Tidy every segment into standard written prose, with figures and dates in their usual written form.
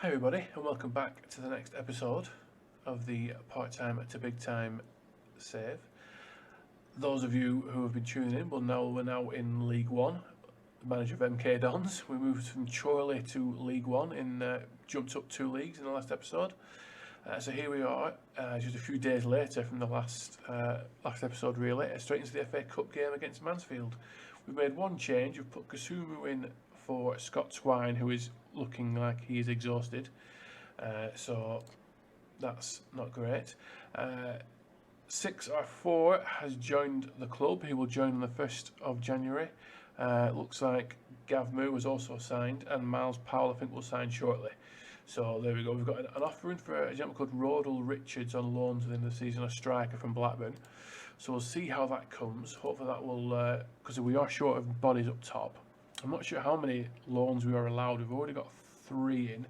Hi everybody and welcome back to the next episode of the part-time to big time save. Those of you who have been tuning in will know we're now in League One, the manager of MK Dons. We moved from Chorley to League One jumped up 2 leagues in the last episode. So here we are, just a few days later from the last episode really, straight into the FA Cup game against Mansfield. We've made one change. We've put Kasumu in for Scott Twine, who is looking like he is exhausted. So that's not great. 6R4 has joined the club. He will join on the 1st of January. Looks like Gav Moo was also signed, and Miles Powell I think will sign shortly. So there we go. We've got an offer in for a gentleman called Rodal Richards on loan to the end of the season, a striker from Blackburn. So we'll see how that comes. Hopefully that will, because we are short of bodies up top. I'm not sure how many loans we are allowed. We've already got 3 in.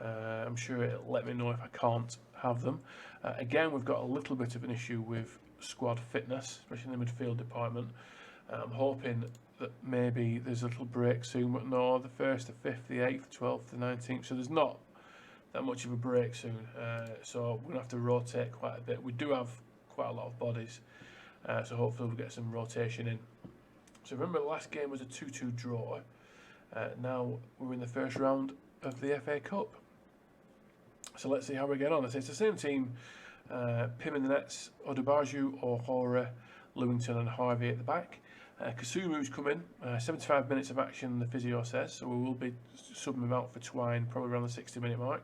I'm sure it'll let me know if I can't have them. Again, we've got a little bit of an issue with squad fitness, especially in the midfield department. I'm hoping that maybe there's a little break soon, but no, the 1st, the 5th, the 8th, 12th, the 19th, so there's not that much of a break soon. So we're going to have to rotate quite a bit. We do have quite a lot of bodies, so hopefully we'll get some rotation in. So remember the last game was a 2-2 draw. Now we're in the first round of the FA Cup. So let's see how we get on. It's the same team, Pim in the nets, Odebarju, O'Hora, Lewington and Harvey at the back. Kasumu's come in, 75 minutes of action the physio says, so we will be subbing him out for Twine probably around the 60-minute mark.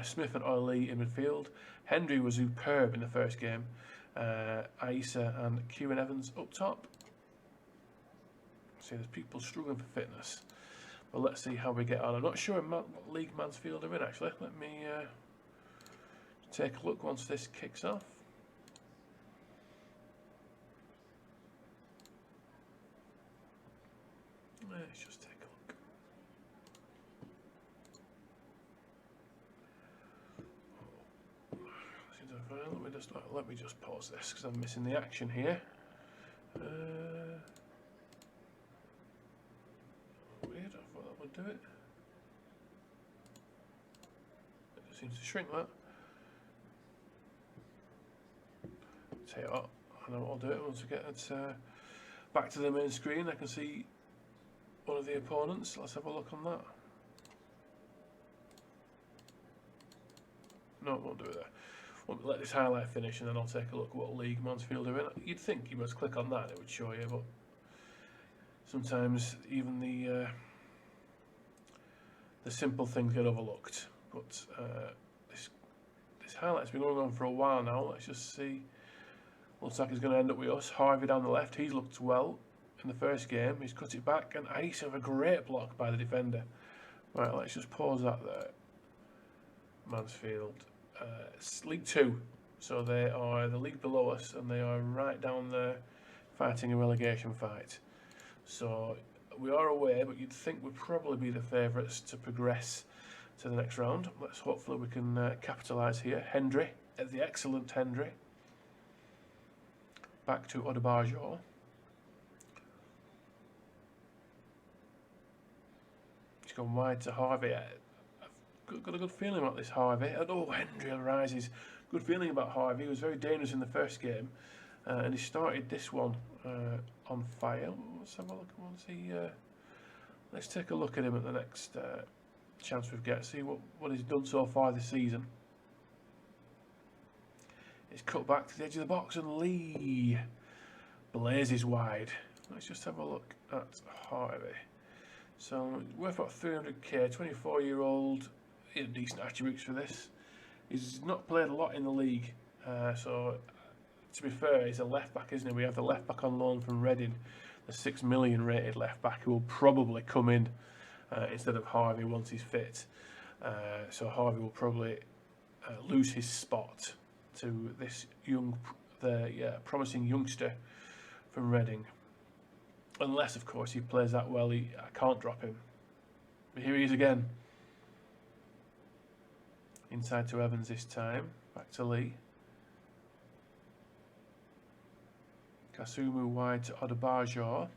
Smith and Ollie in midfield. Hendry was superb in the first game. Aisa and Kieran Evans up top. See, there's people struggling for fitness. But let's see how we get on. I'm not sure what league Mansfield are in actually. Let me take a look once this kicks off. Let's just take a look. Let me just pause this because I'm missing the action here. Weird, I thought that would do it. It seems to shrink that. Tell you what, I know what I'll do it once we get it back to the main screen. I can see one of the opponents. Let's have a look on that. No, it won't do it there. We'll let this highlight finish and then I'll take a look at what league Mansfield are in. You'd think you must click on that, it would show you, but sometimes even the simple things get overlooked. But this highlight's been going on for a while now. Let's just see. Looks like he's going to end up with us. Harvey down the left. He's looked well in the first game. He's cut it back, and Ice have a great block by the defender. Right, let's just pause that there. Mansfield, it's League 2, so they are the league below us, and they are right down there fighting a relegation fight. So we are away, but you'd think we'd probably be the favourites to progress to the next round. Let's hopefully we can capitalise here. Hendry, the excellent Hendry. Back to Odebarjo. He's gone wide to Harvey. I've got a good feeling about this Harvey. Oh, Hendry rises. Good feeling about Harvey. He was very dangerous in the first game, and he started this one on fire. Let's have a look. Let's take a look at him at the next chance we get. See what he's done so far this season. It's cut back to the edge of the box and Lee blazes wide. Let's just have a look at Harvey. So worth about 300k, 24-year-old, decent attributes for this. He's not played a lot in the league, so to be fair, he's a left back, isn't he? We have the left back on loan from Reading, the 6 million rated left back, who will probably come in instead of Harvey once he's fit. So Harvey will probably lose his spot to this promising youngster from Reading, unless of course he plays that well. I can't drop him. But here he is again, inside to Evans this time, back to Lee. Kasumu wide to Odebarjo.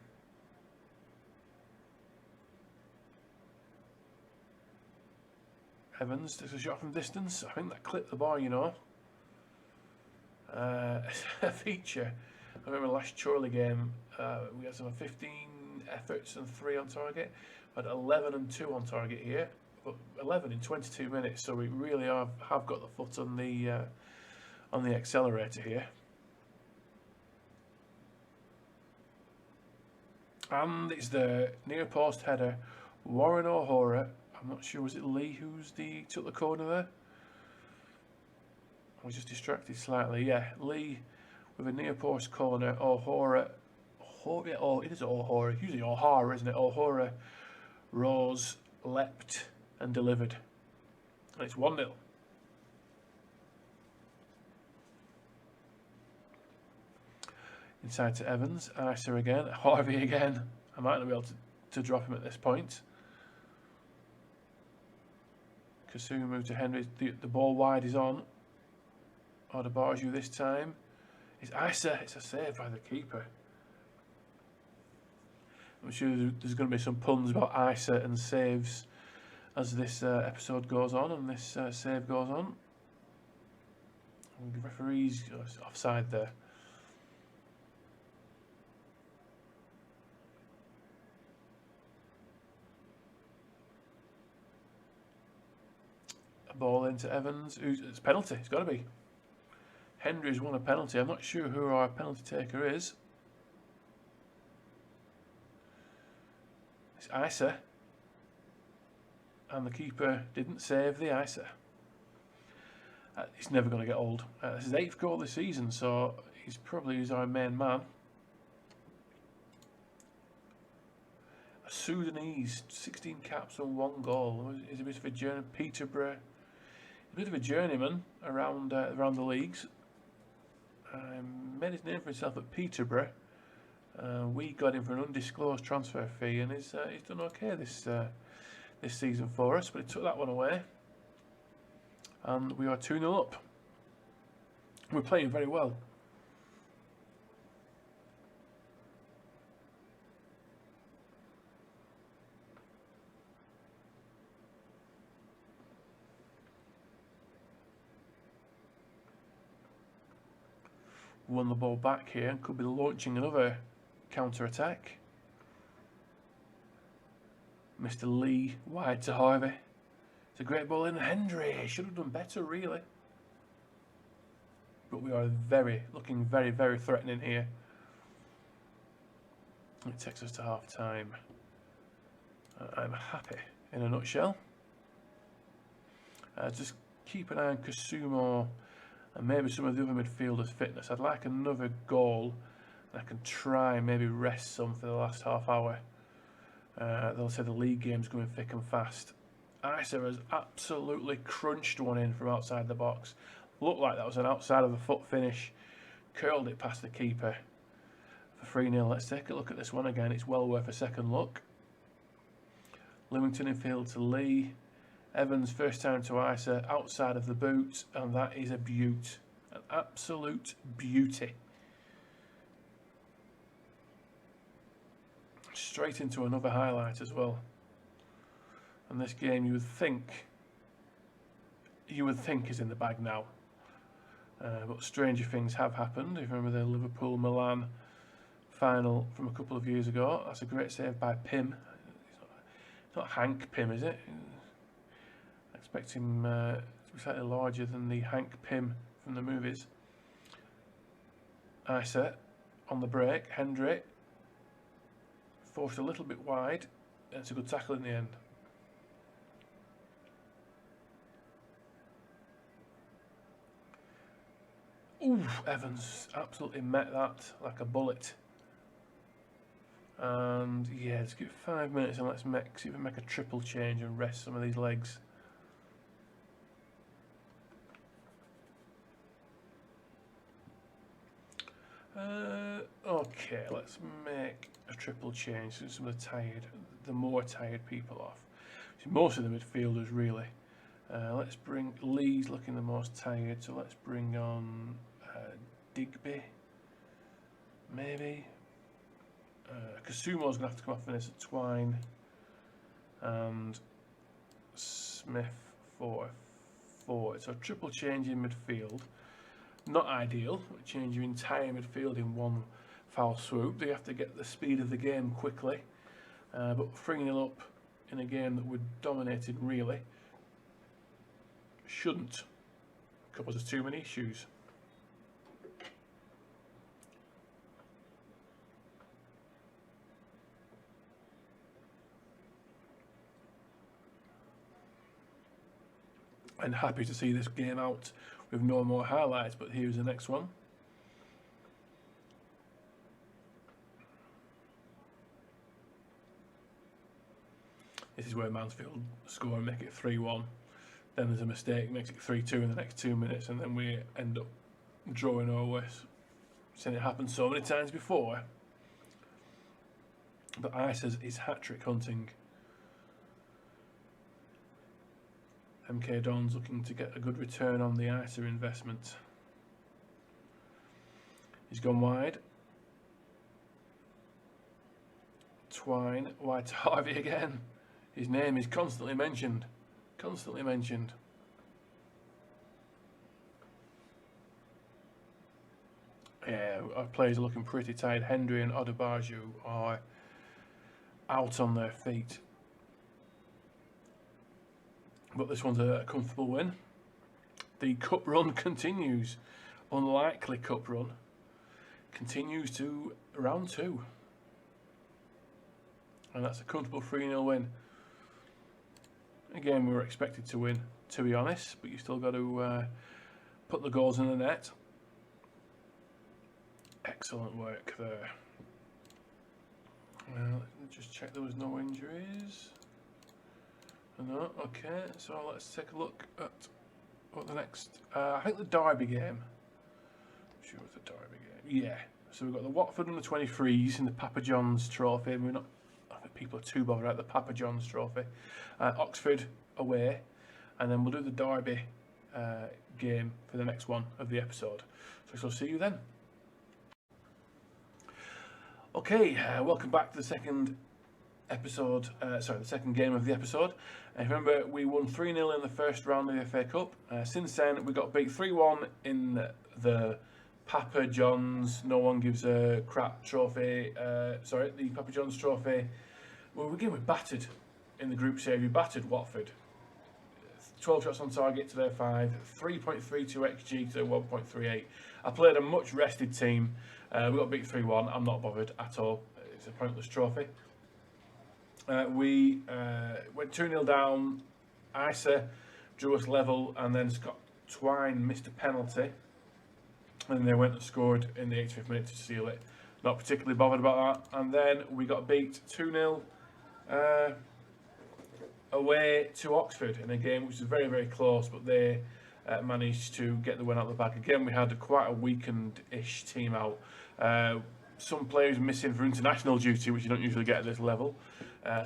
Evans takes a shot from distance. I think that clipped the bar, you know. A feature. I remember last Chorley game, we had some 15 efforts and 3 on target. We had 11 and 2 on target here, but 11 in 22 minutes. So we really have got the foot on the accelerator here. And it's the near post header, Warren O'Hora. I'm not sure, was it Lee who's took the corner there? I was just distracted slightly. Yeah, Lee with a near post corner. O'Hora, it is O'Hora. Usually O'Hara, isn't it? O'Hora rose, leapt, and delivered. And it's 1-0. Inside to Evans, Isa again, Harvey again. I might not be able to drop him at this point. Kasumu to Henry. The ball wide is on. Odebarju this time. It's Isa. It's a save by the keeper. I'm sure there's going to be some puns about Isa and saves as this episode goes on and this save goes on. And the referee's offside there. A ball into Evans. It's a penalty. It's got to be. Henry's won a penalty. I'm not sure who our penalty taker is. It's Isa. And the keeper didn't save the Isa. It's never going to get old. This is his 8th goal this season, so he's probably our main man. A Sudanese, 16 caps and 1 goal. He's a bit of a journey. Peterborough. A bit of a journeyman around the leagues. Made his name for himself at Peterborough. We got him for an undisclosed transfer fee, and he's done okay this season for us. But he took that one away, and we are 2-0 up. We're playing very well. Won the ball back here and could be launching another counter-attack. Mr. Lee wide to Harvey. It's a great ball in. Hendry should have done better, really. But we are looking very, very threatening here. It takes us to half time. I'm happy in a nutshell. Just keep an eye on Kasumo and maybe some of the other midfielders' fitness. I'd like another goal. I can try maybe rest some for the last half hour. They'll say the league game's going thick and fast. Isa has absolutely crunched one in from outside the box. Looked like that was an outside of the foot finish. Curled it past the keeper for 3-0. Let's take a look at this one again. It's well worth a second look. Lewington in field to Lee. Evans first time to Isa, outside of the boot, and that is a beaut. An absolute beauty. Straight into another highlight as well. And this game you would think is in the bag now. But stranger things have happened. If you remember the Liverpool-Milan final from a couple of years ago, that's a great save by Pym. It's not Hank Pym, is it? I expect him to be slightly larger than the Hank Pym from the movies. Isa on the break. Hendry forced a little bit wide. And it's a good tackle in the end. Ooh, Evans absolutely met that like a bullet. And yeah, let's give it 5 minutes and let's see if we can make a triple change and rest some of these legs. Okay, let's make a triple change so some of the more tired people off. So most of the midfielders really. Let's bring Lee's looking the most tired, so let's bring on Digby, maybe. Kasumo's gonna have to come off in this at Twine, and Smith 4-4. So triple change in midfield. Not ideal. Change your entire midfield in one foul swoop. They have to get the speed of the game quickly. But 3-0 up in a game that we're dominated really shouldn't cause us too many issues. And happy to see this game out with no more highlights, but here's the next one. This is where Mansfield score and make it 3-1. Then there's a mistake, makes it 3-2 in the next 2 minutes, and then we end up drawing over. Seen it happen so many times before. But Ice's is hat-trick hunting. MK Dons looking to get a good return on the ISA investment. He's gone wide. Twine, wide to Harvey again. His name is constantly mentioned. Constantly mentioned. Yeah, our players are looking pretty tired. Hendry and Odebarju are out on their feet. But this one's a comfortable win. The cup run continues. Unlikely cup run continues to round 2. And that's a comfortable 3-0 win. Again, we were expected to win, to be honest, but you still got to put the goals in the net. Excellent work there. Let me just check there was no injuries. No, okay, so let's take a look at what the next. I think the Derby game. I'm sure it was the Derby game. Yeah. So we've got the Watford under 23s in the Papa John's Trophy. And we're not. I think people are too bothered about the Papa John's Trophy. Oxford away, and then we'll do the Derby game for the next one of the episode. So I'll see you then. Okay, welcome back to the second episode. The second game of the episode. Remember, we won 3-0 in the first round of the FA Cup. Since then, we got beat 3-1 in the Papa John's No One Gives a Crap Trophy. The Papa John's Trophy. Well, again, we battered in the group stage. We battered Watford. 12 shots on target to their 5. 3.32 XG to their 1.38. I played a much rested team. We got beat 3-1. I'm not bothered at all. It's a pointless trophy. We went 2-0 down. Isa drew us level, and then Scott Twine missed a penalty. And they went and scored in the 85th minute to seal it. Not particularly bothered about that. And then we got beat 2-0 away to Oxford in a game which was very, very close, but they managed to get the win out of the bag. Again, we had quite a weakened-ish team out. Some players missing for international duty, which you don't usually get at this level.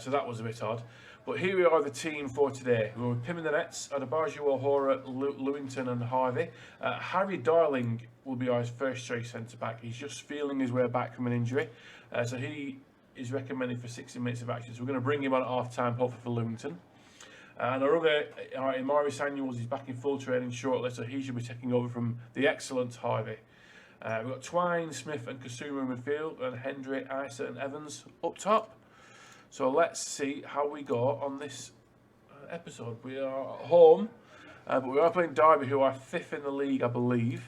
So that was a bit odd. But here we are, the team for today. We were Pim in the nets, Odebarju, O'Hora, Lewington and Harvey. Harry Darling will be our first choice centre-back. He's just feeling his way back from an injury. So he is recommended for 60 minutes of action. So we're going to bring him on at half-time, hopefully for Lewington. And our other, Imari Samuels, is back in full training shortly, so he should be taking over from the excellent Harvey. We've got Twine, Smith and Kasuma in midfield, and Hendry, Isa and Evans up top. So let's see how we go on this episode. We are at home, but we are playing Derby, who are 5th in the league, I believe.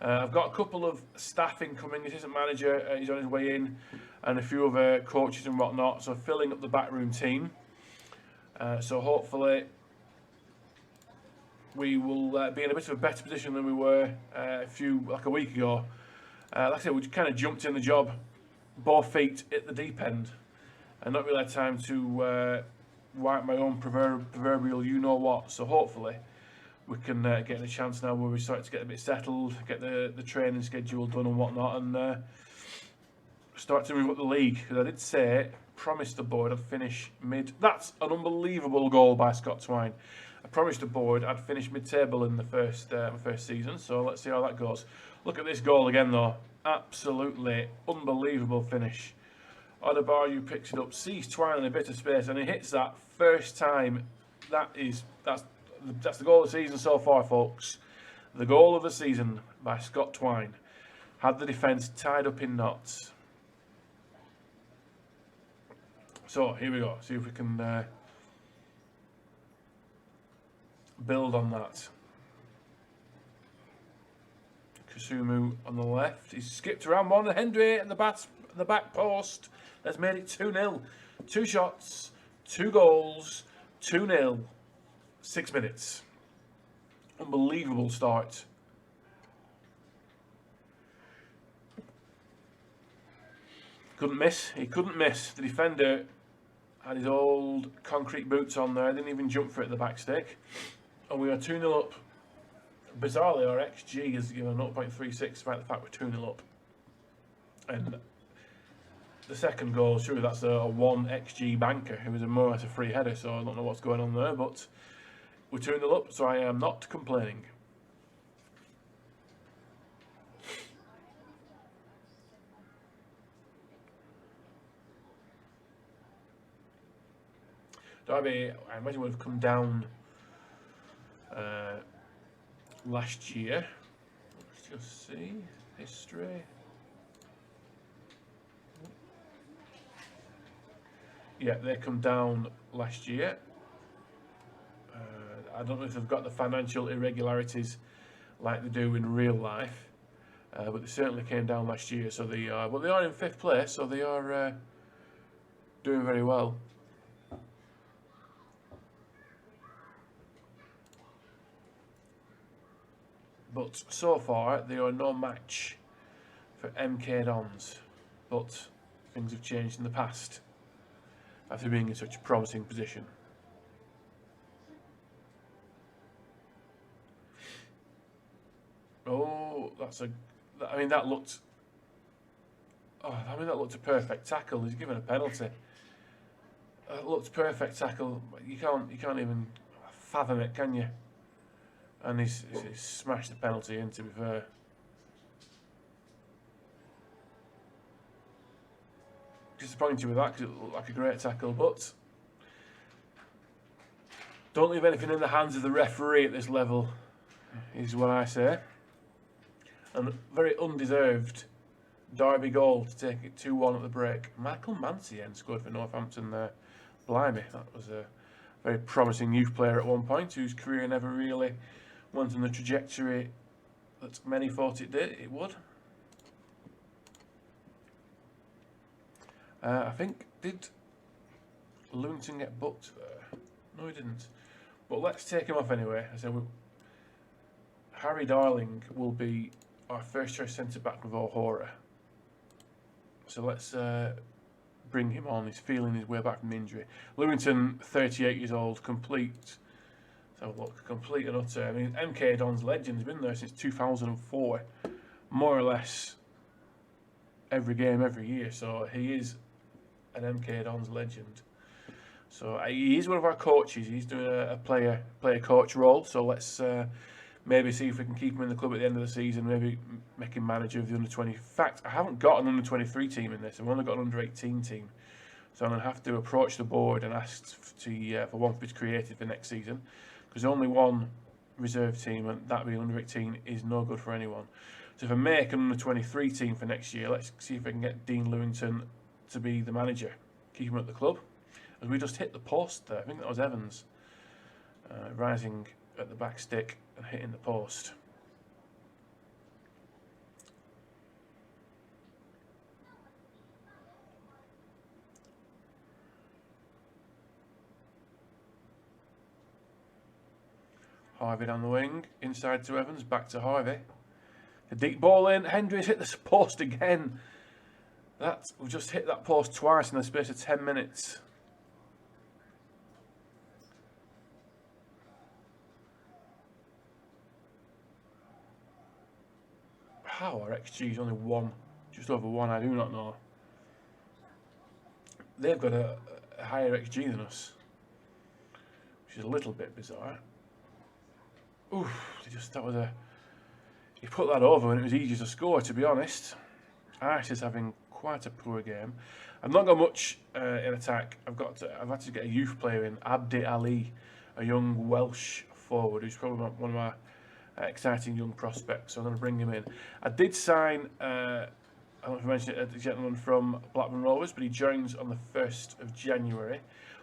I've got a couple of staff incoming. Assistant manager, he's on his way in, and a few other coaches and whatnot. So filling up the backroom team. So hopefully we will be in a bit of a better position than we were like a week ago. Like I said, we just kind of jumped in the job, both feet at the deep end, and not really had time to wipe my own proverbial you-know-what. So hopefully we can get a chance now where we start to get a bit settled, get the training schedule done and whatnot, and start to move up the league. Because I did say, promised the board I'd finish mid. That's an unbelievable goal by Scott Twine. I promised the board I'd finish mid-table in the first season, so let's see how that goes. Look at this goal again though. Absolutely unbelievable finish. Odebarju picks it up, sees Twine in a bit of space, and he hits that first time. That's That's the goal of the season so far, folks. The goal of the season by Scott Twine had the defence tied up in knots. So here we go. See if we can build on that. Kusumu on the left. He's skipped around one. Hendry at the back post has made it 2-0. 2 shots, 2 goals, 2-0. 6 minutes. Unbelievable start. Couldn't miss. He couldn't miss. The defender had his old concrete boots on there. Didn't even jump for it at the back stick. And we are 2-0 up. Bizarrely, our XG is 0.36 despite the fact we're 2-0 up. And the second goal, surely that's a 1 XG banker. It was more or less a free header, so I don't know what's going on there, but we're 2-0 up, so I am not complaining. Derby, I imagine, would have come down last year. Let's just see history. Yeah, they come down last year. I don't know if they've got the financial irregularities like they do in real life, but they certainly came down last year. So they are, well, they are in 5th place, so they are doing very well. But so far, they are no match for MK Dons. But things have changed in the past after being in such a promising position. Oh, that looked a perfect tackle. He's given a penalty. That looked perfect tackle. You can't even fathom it, can you? And he's smashed the penalty in, to be fair. Disappointed with that because it looked like a great tackle, but don't leave anything in the hands of the referee at this level, is what I say. And very undeserved Derby goal to take it 2-1 at the break. Michael Mancienne scored for Northampton there. Blimey, that was a very promising youth player at one point whose career never really went on the trajectory that many thought it would. I think, did Lewington get booked there? No, he didn't. But let's take him off anyway. So Harry Darling will be our first choice centre back with O'Hora. So let's bring him on. He's feeling his way back from the injury. Lewington, 38 years old, complete. So look, complete and utter. I mean, MK Don's legend. He's been there since 2004, more or less every game, every year. So he is an MK Don's legend. So he is one of our coaches. He's doing a player coach role. So let's maybe see if we can keep him in the club at the end of the season. Maybe make him manager of the under-20. In fact, I haven't got an under-23 team in this. I've only got an under-18 team. So I'm going to have to approach the board and ask for one to be created for next season. Because only one reserve team, and that being under-18, is no good for anyone. So if I make an under-23 team for next year, let's see if I can get Dean Lewington to be the manager. Keep him at the club. As we just hit the post there, I think that was Evans, rising at the back stick and hitting the post. Harvey down the wing, inside to Evans, back to Harvey. A deep ball in, Hendry's hit the post again. We've just hit that post twice in the space of 10 minutes. How our XG is only 1, just over 1, I do not know. They've got a higher XG than us, which is a little bit bizarre. Oof, he put that over when it was easy to score, to be honest. Ash is having quite a poor game. I've not got much in attack. I've had to get a youth player in, Abdi Ali, a young Welsh forward who's probably one of my exciting young prospects, so I'm going to bring him in. I did sign, I don't know if I mentioned it, a gentleman from Blackburn Rovers, but he joins on the 1st of January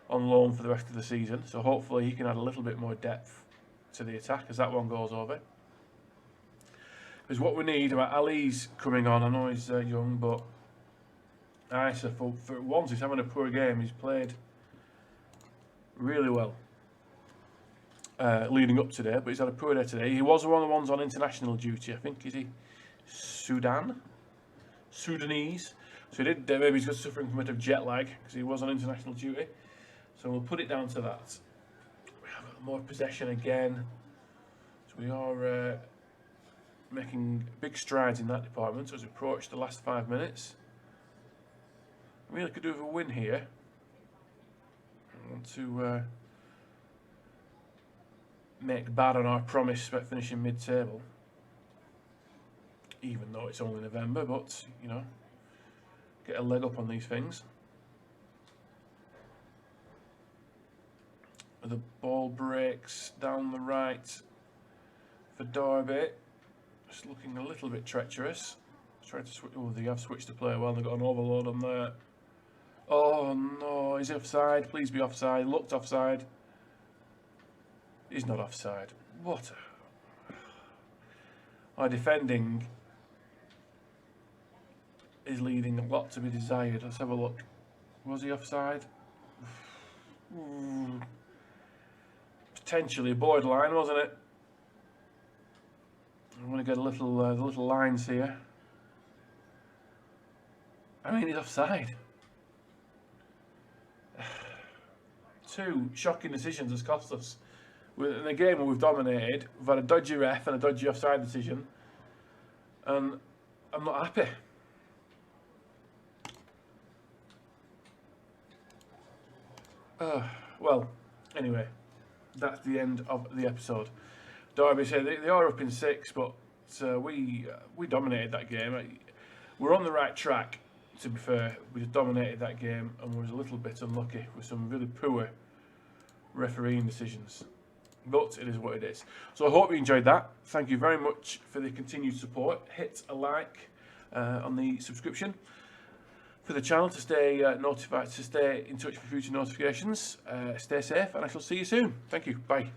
on loan for the rest of the season, so hopefully he can add a little bit more depth to the attack as that one goes over. Because what we need, Ali's coming on, I know he's young, but Isa, for once he's having a poor game. He's played really well leading up today, but he's had a poor day today. He was one of the ones on international duty, I think. Is he Sudanese? So he did, maybe he's just suffering from a bit of jet lag because he was on international duty. So we'll put it down to that. We have more possession again. So we are making big strides in that department as we approach the last 5 minutes. We really could do with a win here. I want to make bad on our promise about finishing mid-table. Even though it's only November, but, you know, get a leg up on these things. The ball breaks down the right for Derby. Just looking a little bit treacherous. Trying to switch. Oh, they have switched the player well. They've got an overload on there. Oh no, is he offside? Please be offside. Looked offside. He's not offside. What? Our defending is leaving a lot to be desired. Let's have a look. Was he offside? Potentially borderline, wasn't it? I want to get a little the little lines here. I mean, he's offside. Two shocking decisions has cost us. In a game where we've dominated, we've had a dodgy ref and a dodgy offside decision, and I'm not happy. Well, anyway, that's the end of the episode. Derby say they are up in 6, but we dominated that game. We're on the right track, to be fair. We dominated that game and was a little bit unlucky with some really poor refereeing decisions. But it is what it is. So I hope you enjoyed that. Thank you very much for the continued support. Hit a like on the subscription for the channel to stay notified, to stay in touch for future notifications. Stay safe, and I shall see you soon. Thank you. Bye.